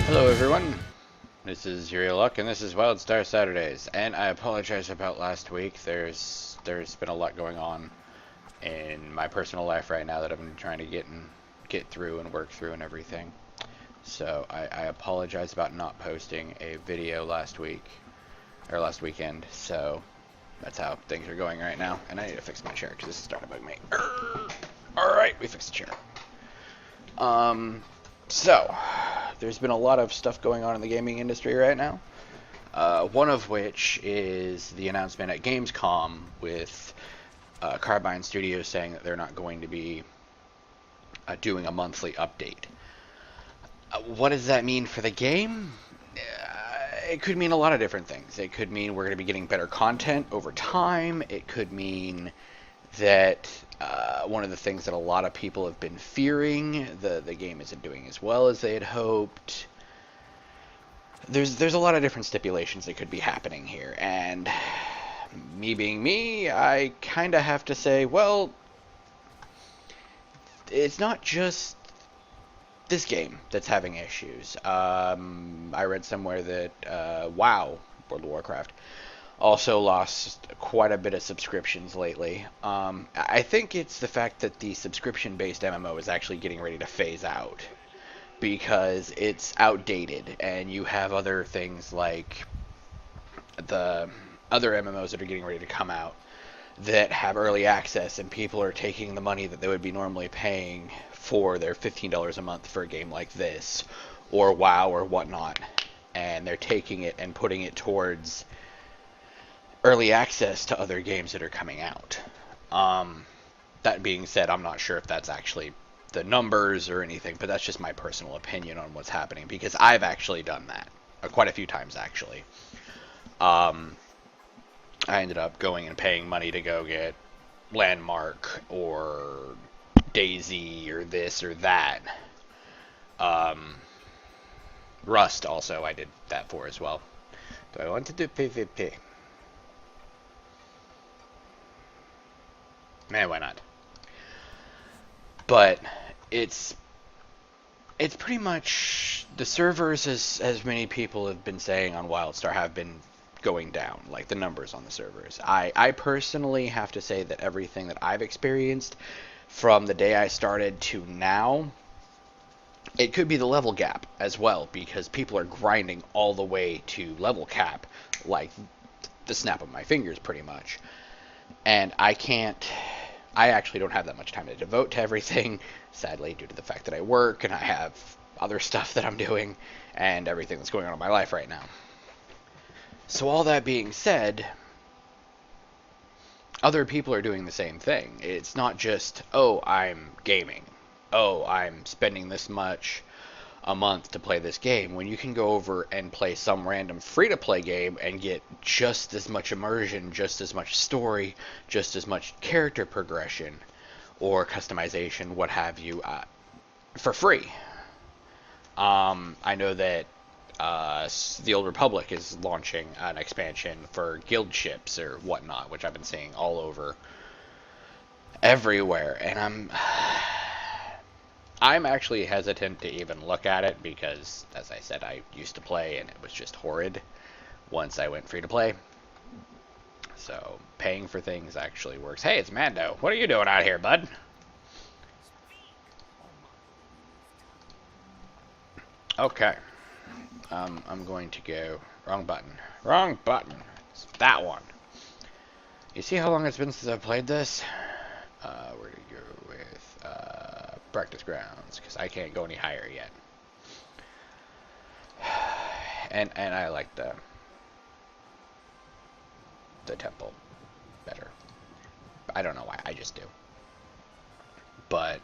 Hello everyone, this is UnLocke'd and this is WildStar Saturdays, and I apologize about last week. There's been a lot going on in my personal life right now that I've been trying to get through and work through and everything. So I apologize about not posting a video last weekend. So that's how things are going right now, and I need to fix my chair because this is starting to bug me. Alright, we fixed the chair. So, there's been a lot of stuff going on in the gaming industry right now. One of which is the announcement at Gamescom with Carbine Studios saying that they're not going to be doing a monthly update. What does that mean for the game? It could mean a lot of different things. It could mean we're going to be getting better content over time. It could mean that one of the things that a lot of people have been fearing, the game isn't doing as well as they had hoped. There's a lot of different stipulations that could be happening here, and me being me, I kind of have to say, well, it's not just this game that's having issues. I read somewhere that WoW, World of Warcraft, also lost quite a bit of subscriptions lately. I think it's the fact that the subscription-based MMO is actually getting ready to phase out because it's outdated, and you have other things like the other MMOs that are getting ready to come out that have early access, and people are taking the money that they would be normally paying for their $15 a month for a game like this, or WoW or whatnot, and they're taking it and putting it towards early access to other games that are coming out. That being said, I'm not sure if that's actually the numbers or anything, but that's just my personal opinion on what's happening, because I've actually done that quite a few times, actually. I ended up going and paying money to go get Landmark or Daisy or this or that. Rust also I did that for as well. Do I want to do PvP? Man, why not? But it's pretty much the servers, as many people have been saying on WildStar, have been going down, like the numbers on the servers. I personally have to say that everything that I've experienced from the day I started to now, it could be the level gap as well, because people are grinding all the way to level cap like the snap of my fingers pretty much. And I actually don't have that much time to devote to everything, sadly, due to the fact that I work and I have other stuff that I'm doing and everything that's going on in my life right now. So all that being said, other people are doing the same thing. It's not just, oh, I'm gaming. Oh, I'm spending this much a month to play this game, when you can go over and play some random free-to-play game and get just as much immersion, just as much story, just as much character progression or customization, what have you, for free. I know that the Old Republic is launching an expansion for guild ships or whatnot, which I've been seeing all over everywhere, and I'm actually hesitant to even look at it because, as I said, I used to play and it was just horrid once I went free to play. So paying for things actually works. Hey, it's Mando. What are you doing out here, bud? Okay. I'm going to go... Wrong button. Wrong button. It's that one. You see how long it's been since I've played this? Where to go with... practice grounds, because I can't go any higher yet. And I like the temple better. I don't know why, I just do. But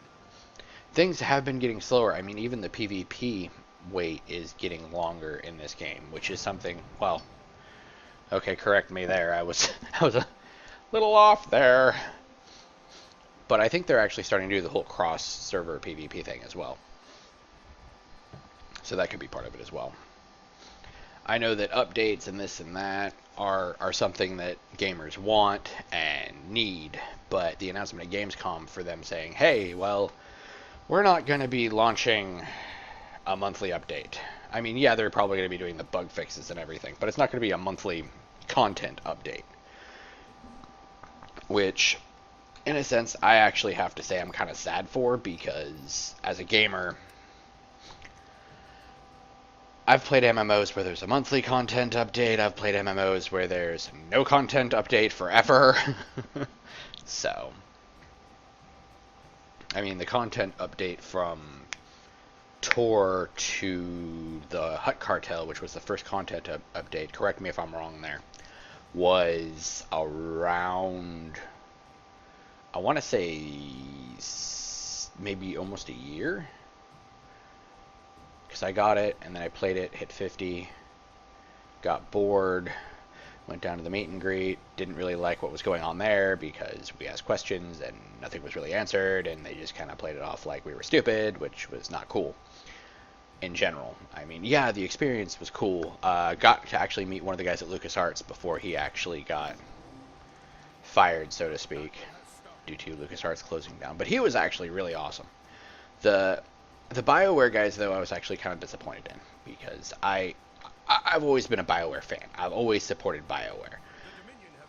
things have been getting slower. I mean, even the PvP wait is getting longer in this game, which is something, well, okay, correct me there. I was I was a little off there. But I think they're actually starting to do the whole cross-server PvP thing as well. So that could be part of it as well. I know that updates and this and that are something that gamers want and need, but the announcement at Gamescom for them saying, hey, well, we're not going to be launching a monthly update. I mean, yeah, they're probably going to be doing the bug fixes and everything, but it's not going to be a monthly content update. Which, in a sense, I actually have to say I'm kind of sad for, because as a gamer, I've played MMOs where there's a monthly content update. I've played MMOs where there's no content update forever. So, I mean, the content update from Tor to the Hut Cartel, which was the first content update, correct me if I'm wrong there, was around, I want to say, maybe almost a year. Because I got it, and then I played it, hit 50, got bored, went down to the meet and greet, didn't really like what was going on there because we asked questions and nothing was really answered, and they just kind of played it off like we were stupid, which was not cool in general. I mean, yeah, the experience was cool. Got to actually meet one of the guys at LucasArts before he actually got fired, so to speak, due to LucasArts closing down. But he was actually really awesome. The BioWare guys, though, I was actually kind of disappointed in, because I've always been a BioWare fan. I've always supported BioWare.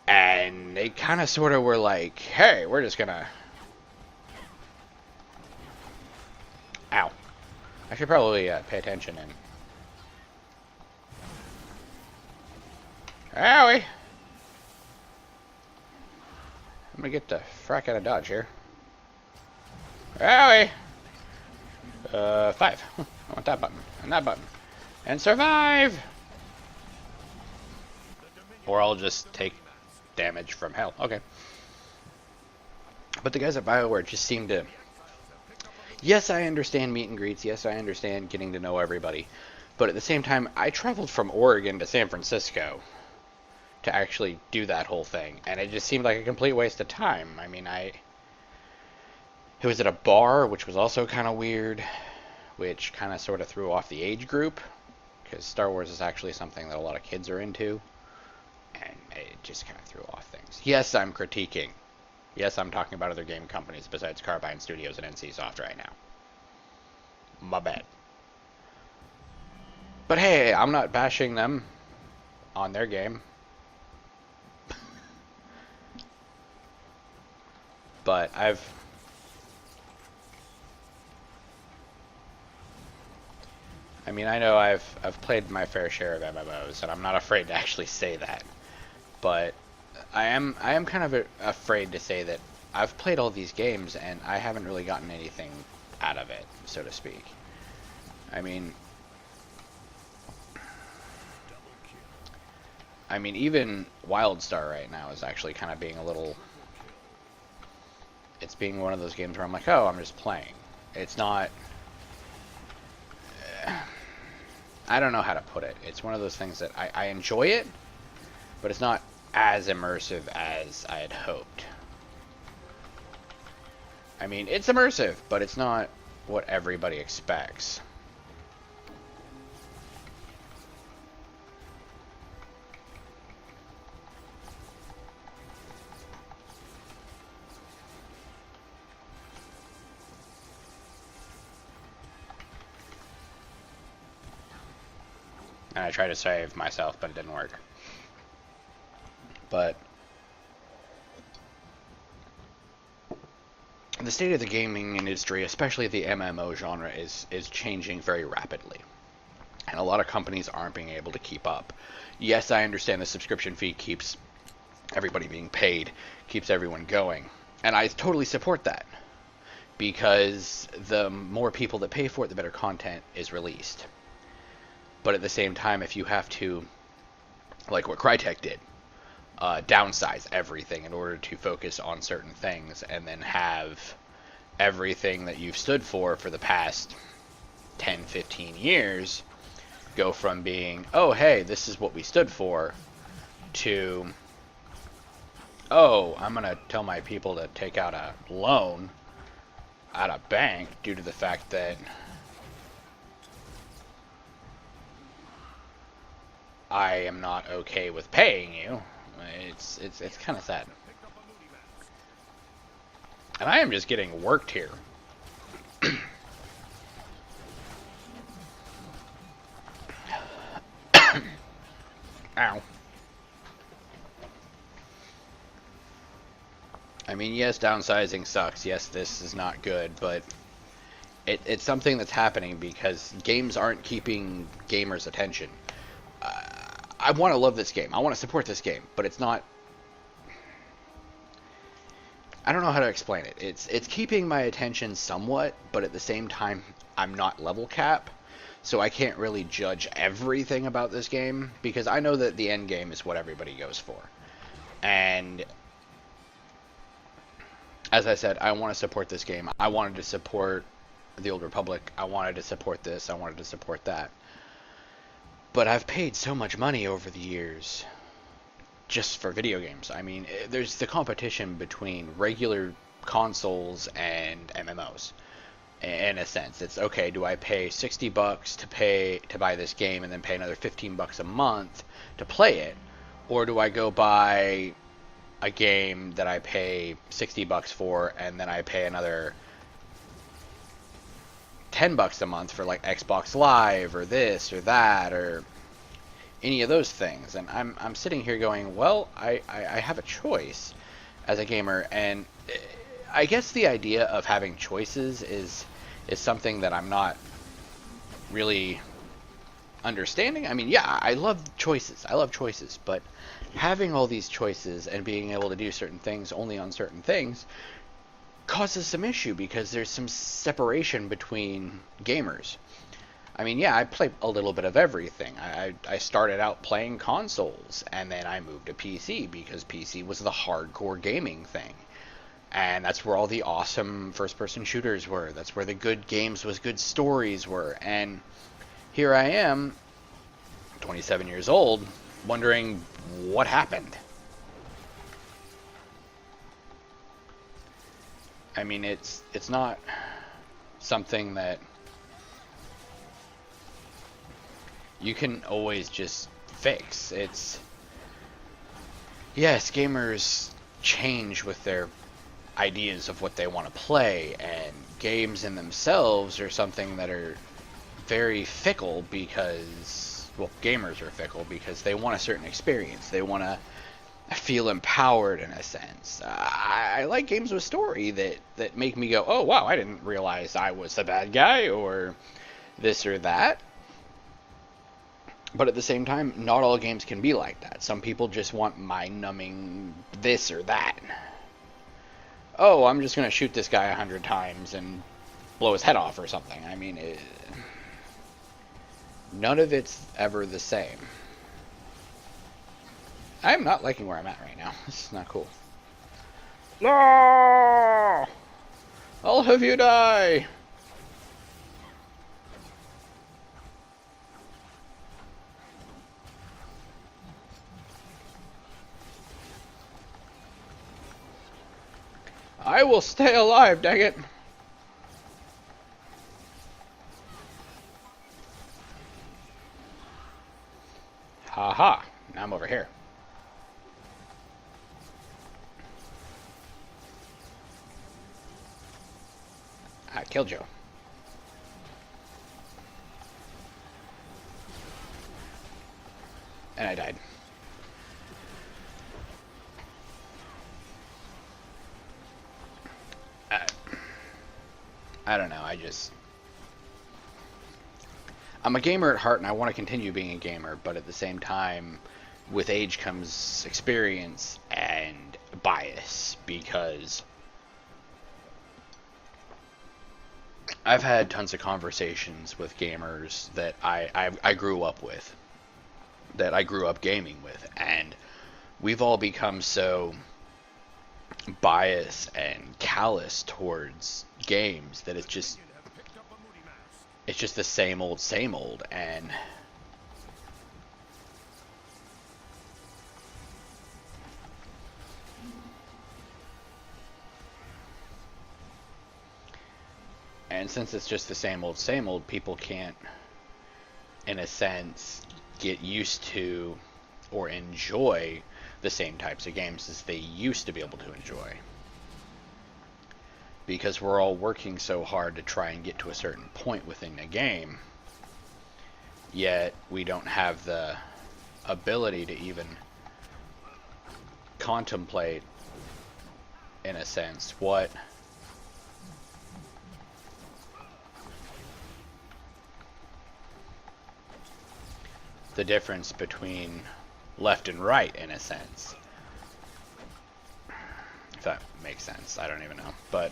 And they kind of sort of were like, hey, we're just gonna... Ow. I should probably pay attention and... Owie! I'm gonna get the frack out of dodge here. Owie! 5. I want that button, and that button. And survive! Or I'll just take damage from hell. Okay. But the guys at BioWare just seem to... Yes, I understand meet and greets. Yes, I understand getting to know everybody. But at the same time, I traveled from Oregon to San Francisco to actually do that whole thing. And it just seemed like a complete waste of time. I mean, it was at a bar, which was also kind of weird, which kind of sort of threw off the age group, because Star Wars is actually something that a lot of kids are into, and it just kind of threw off things. Yes, I'm critiquing. Yes, I'm talking about other game companies besides Carbine Studios and NCSoft right now. My bad. But hey, I'm not bashing them on their game. But I know I've played my fair share of MMOs, and I'm not afraid to actually say that. But I am kind of afraid to say that I've played all these games and I haven't really gotten anything out of it, so to speak. I mean, even WildStar right now is actually kind of being a little... It's being one of those games where I'm like, oh, I'm just playing. It's not... I don't know how to put it. It's one of those things that I enjoy it, but it's not as immersive as I had hoped. I mean, it's immersive, but it's not what everybody expects. And I tried to save myself, but it didn't work. But the state of the gaming industry, especially the MMO genre, is changing very rapidly. And a lot of companies aren't being able to keep up. Yes, I understand the subscription fee keeps everybody being paid, keeps everyone going. And I totally support that. Because the more people that pay for it, the better content is released. But at the same time, if you have to, like what Crytek did, downsize everything in order to focus on certain things, and then have everything that you've stood for the past 10, 15 years go from being, oh, hey, this is what we stood for, to, oh, I'm going to tell my people to take out a loan at a bank due to the fact that I am not okay with paying you. It's kind of sad. And I am just getting worked here. Ow. I mean, yes, downsizing sucks. Yes, this is not good, but it's something that's happening because games aren't keeping gamers' attention. I want to love this game. I want to support this game, but it's not... I don't know how to explain it. It's keeping my attention somewhat, but at the same time, I'm not level cap, so I can't really judge everything about this game, because I know that the end game is what everybody goes for. And as I said, I want to support this game. I wanted to support the Old Republic. I wanted to support this. I wanted to support that. But I've paid so much money over the years just for video games. I mean, there's the competition between regular consoles and MMOs. In a sense, it's okay, do I pay $60 to buy this game and then pay another $15 a month to play it, or do I go buy a game that I pay $60 for and then I pay another $10 a month for like Xbox Live or this or that or any of those things? And I'm sitting here going, well, I have a choice as a gamer, and I guess the idea of having choices is something that I'm not really understanding. I mean, yeah, I love choices. But having all these choices and being able to do certain things only on certain things causes some issue, because there's some separation between gamers. I mean, yeah, I play a little bit of everything. I started out playing consoles, and then I moved to PC because PC was the hardcore gaming thing. And that's where all the awesome first-person shooters were. That's where the good games with good stories were. And here I am, 27 years old, wondering what happened. I mean, it's not something that you can always just fix. It's... Yes, gamers change with their ideas of what they want to play, and games in themselves are something that are very fickle because, well, gamers are fickle because they want a certain experience. They want to feel empowered in a sense. I like games with story that make me go, oh wow, I didn't realize I was the bad guy, or this or that. But at the same time, not all games can be like that. Some people just want mind-numbing this or that. Oh, I'm just going to shoot this guy 100 times and blow his head off or something. I mean, none of it's ever the same. I'm not liking where I'm at right now. This is not cool. No! I'll have you die! I will stay alive, dang it! Haha, now I'm over here. I killed Joe. And I died. I don't know, I'm a gamer at heart and I want to continue being a gamer, but at the same time, with age comes experience and bias, because I've had tons of conversations with gamers that I grew up with, that I grew up gaming with, and we've all become so biased and callous towards games that it's just the same old, and since it's just the same old, people can't, in a sense, get used to or enjoy the same types of games as they used to be able to enjoy. Because we're all working so hard to try and get to a certain point within a game, yet we don't have the ability to even contemplate, in a sense, what the difference between left and right, in a sense. If that makes sense, I don't even know, but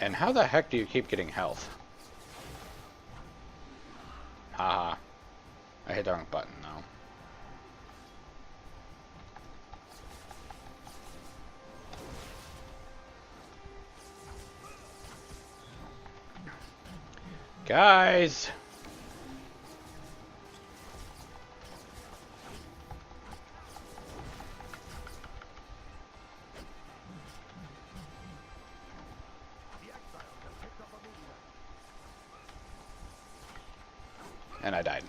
and how the heck do you keep getting health? Haha. I hit the wrong button now. Guys! And I died.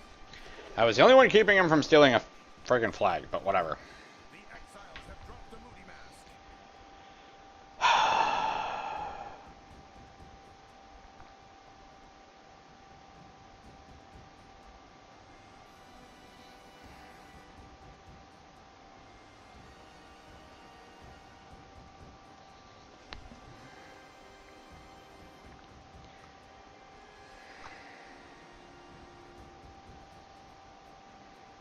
I was the only one keeping him from stealing a friggin' flag, but whatever.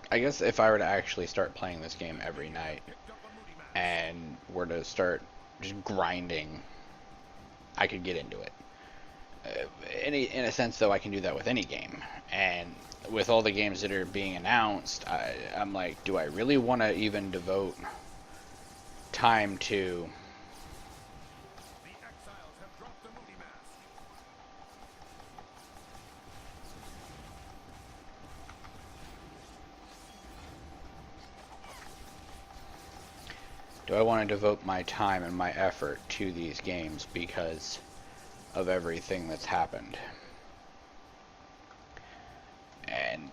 I guess if I were to actually start playing this game every night and were to start just grinding, I could get into it. In a sense, though, I can do that with any game. And with all the games that are being announced, I'm like, do I really want to even devote time to devote my time and my effort to these games because of everything that's happened? And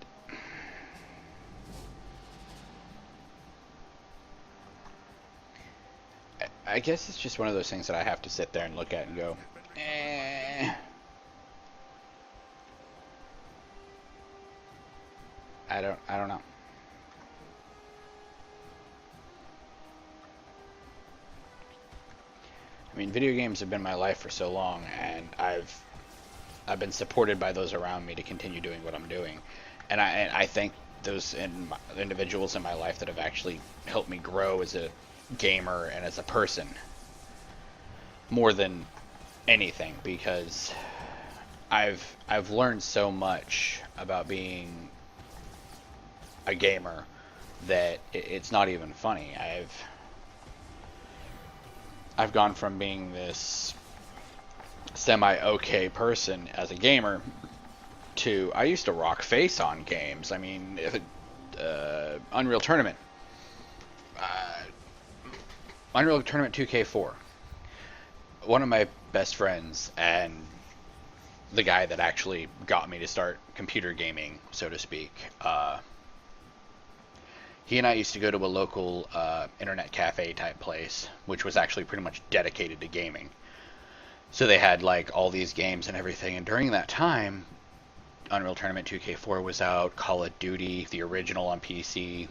I guess it's just one of those things that I have to sit there and look at and go, I don't know. I mean, video games have been my life for so long, and I've been supported by those around me to continue doing what I'm doing, and I thank those individuals in my life that have actually helped me grow as a gamer and as a person more than anything, because I've learned so much about being a gamer that it's not even funny. I've gone from being this semi-okay person as a gamer to I used to rock face on games. I mean, Unreal Tournament. Unreal Tournament 2K4. One of my best friends and the guy that actually got me to start computer gaming, so to speak, he and I used to go to a local internet cafe type place, which was actually pretty much dedicated to gaming. So they had like all these games and everything, and during that time, Unreal Tournament 2K4 was out, Call of Duty, the original on PC,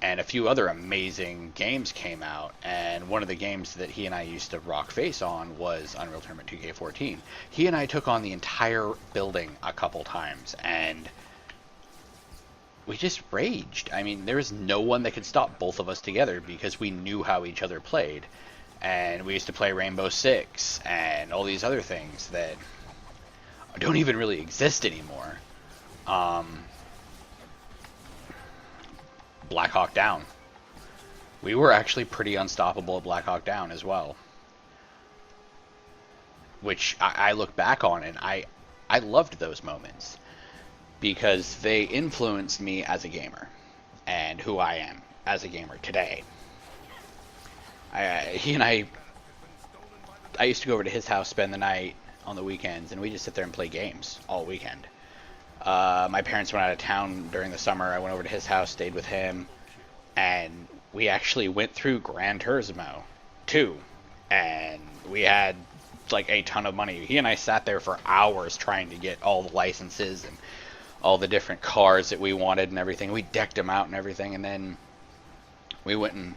and a few other amazing games came out, and one of the games that he and I used to rock face on was Unreal Tournament 2K14. He and I took on the entire building a couple times, and we just raged. I mean, there was no one that could stop both of us together because we knew how each other played. And we used to play Rainbow Six and all these other things that don't even really exist anymore. Black Hawk Down. We were actually pretty unstoppable at Black Hawk Down as well. Which I look back on, and I loved those moments. Because they influenced me as a gamer. And who I am as a gamer today. He and I used to go over to his house, spend the night on the weekends, and we just sit there and play games all weekend. My parents went out of town during the summer. I went over to his house, stayed with him, and we actually went through Gran Turismo 2, and we had like a ton of money. He and I sat there for hours trying to get all the licenses and all the different cars that we wanted and everything. We decked them out and everything, and then we went and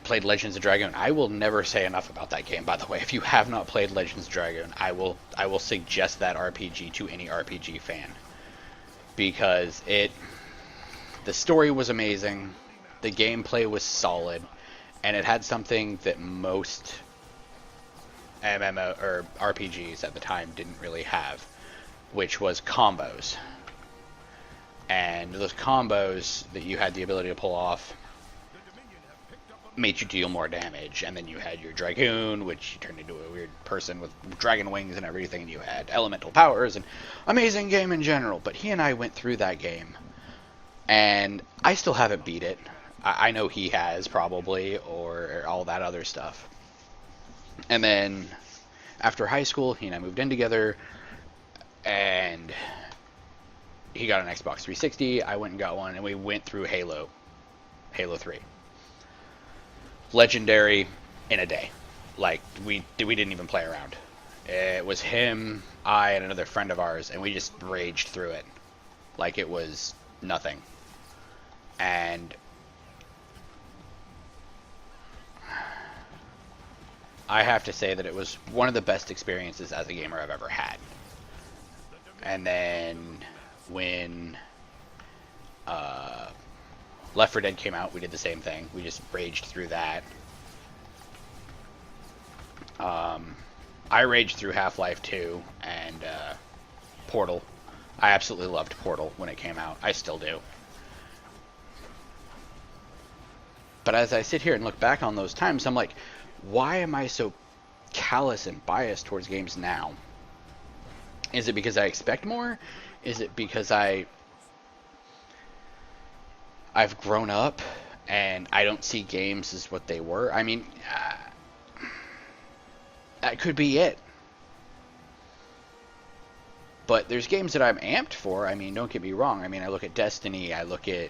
played Legends of Dragoon. I will never say enough about that game, by the way. If you have not played Legends of Dragoon, I will suggest that RPG to any RPG fan. Because the story was amazing, the gameplay was solid, and it had something that most MMO or RPGs at the time didn't really have, which was combos. And those combos that you had the ability to pull off made you deal more damage. And then you had your Dragoon, which you turned into a weird person with dragon wings and everything, and you had elemental powers, and amazing game in general. But he and I went through that game, and I still haven't beat it. I know he has, probably, or all that other stuff. And then after high school, he and I moved in together, and he got an Xbox 360, I went and got one, and we went through Halo 3. Legendary in a day. Like, we didn't even play around. It was him, I, and another friend of ours, and we just raged through it like it was nothing. And I have to say that it was one of the best experiences as a gamer I've ever had. And then when Left 4 Dead came out, we did the same thing. We just raged through that. I raged through Half-Life 2 and Portal. I absolutely loved Portal when it came out. I still do. But as I sit here and look back on those times, I'm like, why am I so callous and biased towards games now? Is it because I expect more? Is it because I've grown up and I don't see games as what they were? I mean, that could be it. But there's games that I'm amped for. I mean, don't get me wrong. I mean, I look at Destiny. I look at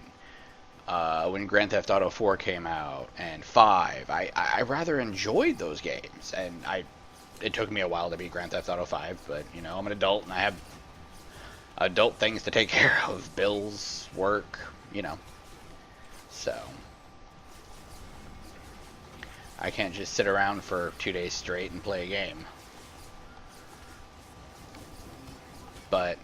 when Grand Theft Auto 4 came out and 5. I rather enjoyed those games. And it took me a while to beat Grand Theft Auto 5. But, you know, I'm an adult and I have adult things to take care of. Bills, work, you know. So I can't just sit around for 2 days straight and play a game. But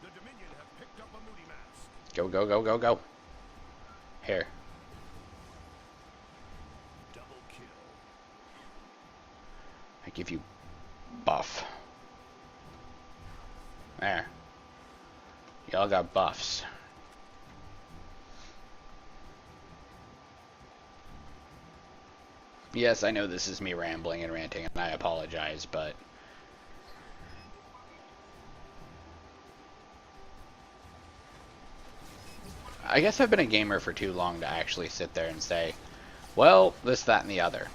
the Dominion have picked up a Moody mask. go, go, go, go, go. Here. Double kill. I give you buff. There. Y'all got buffs. Yes, I know this is me rambling and ranting, and I apologize, but I guess I've been a gamer for too long to actually sit there and say, well, this, that, and the other.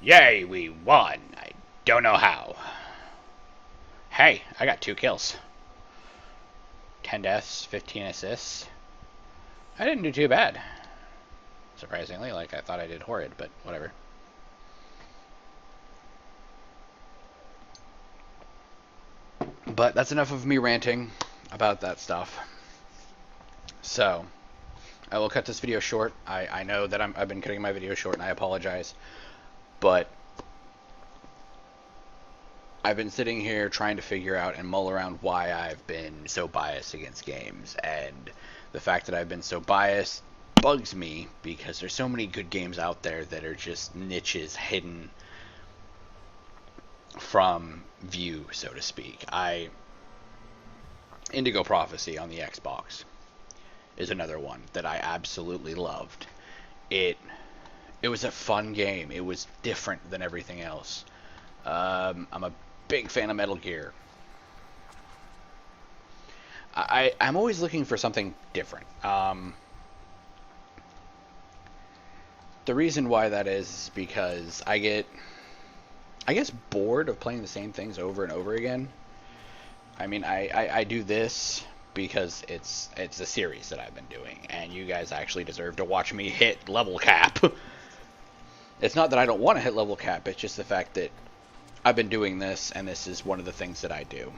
Yay, we won. I don't know how. Hey, I got 2 kills. 10 deaths, 15 assists. I didn't do too bad. Surprisingly, like I thought I did horrid, but whatever. But that's enough of me ranting about that stuff. So, I will cut this video short. I know that I've been cutting my video short, and I apologize. But I've been sitting here trying to figure out and mull around why I've been so biased against games, and the fact that I've been so biased bugs me because there's so many good games out there that are just niches hidden from view, so to speak. Indigo Prophecy on the Xbox is another one that I absolutely loved. It it was a fun game. It was different than everything else. I'm a big fan of Metal Gear. I'm always looking for something different. The reason why that is because I guess bored of playing the same things over and over again. I mean, I do this because it's a series that I've been doing, and you guys actually deserve to watch me hit level cap. It's not that I don't want to hit level cap, it's just the fact that I've been doing this, and this is one of the things that I do.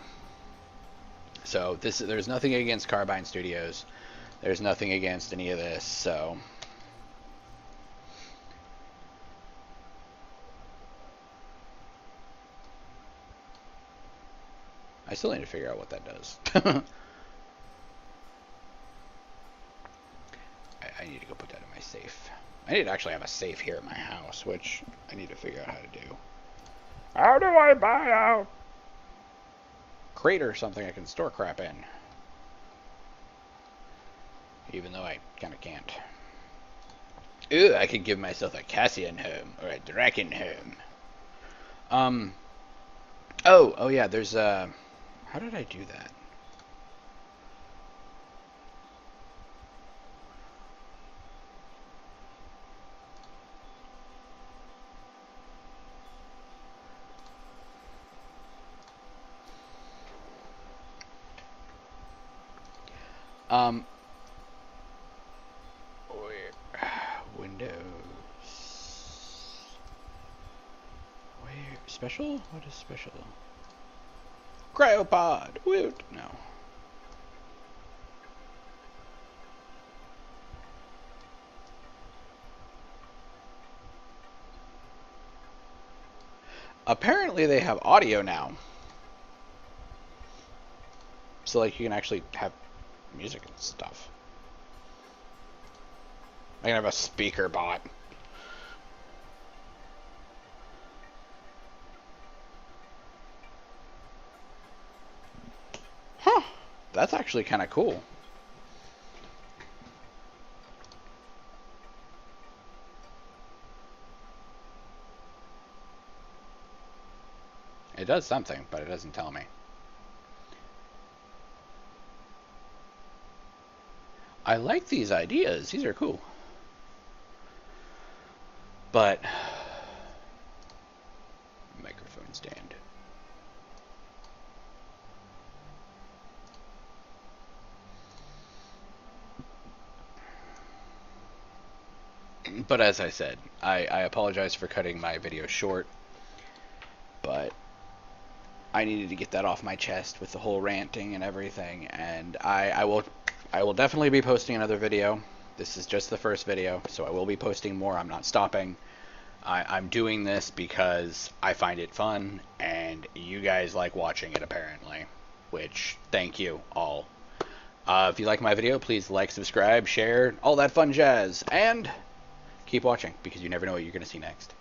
So there's nothing against Carbine Studios. There's nothing against any of this, so I still need to figure out what that does. I need to go put that in my safe. I need to actually have a safe here at my house, which I need to figure out how to do. How do I buy a crate or something I can store crap in? Even though I kind of can't. Ooh, I could give myself a Cassian home or a Draken home. Oh yeah, there's how did I do that? Where Windows. Where special? What is special? Cryopod. Woot. No. Apparently they have audio now. So like you can actually have music and stuff. I can have a speaker bot. Huh. That's actually kind of cool. It does something, but it doesn't tell me. I like these ideas. These are cool. But microphone stand. But as I said, I apologize for cutting my video short, but I needed to get that off my chest with the whole ranting and everything, and I will definitely be posting another video. This is just the first video, so I will be posting more. I'm not stopping. I'm doing this because I find it fun, and you guys like watching it apparently, which thank you all. If you like my video, please like, subscribe, share, all that fun jazz, and keep watching because you never know what you're going to see next.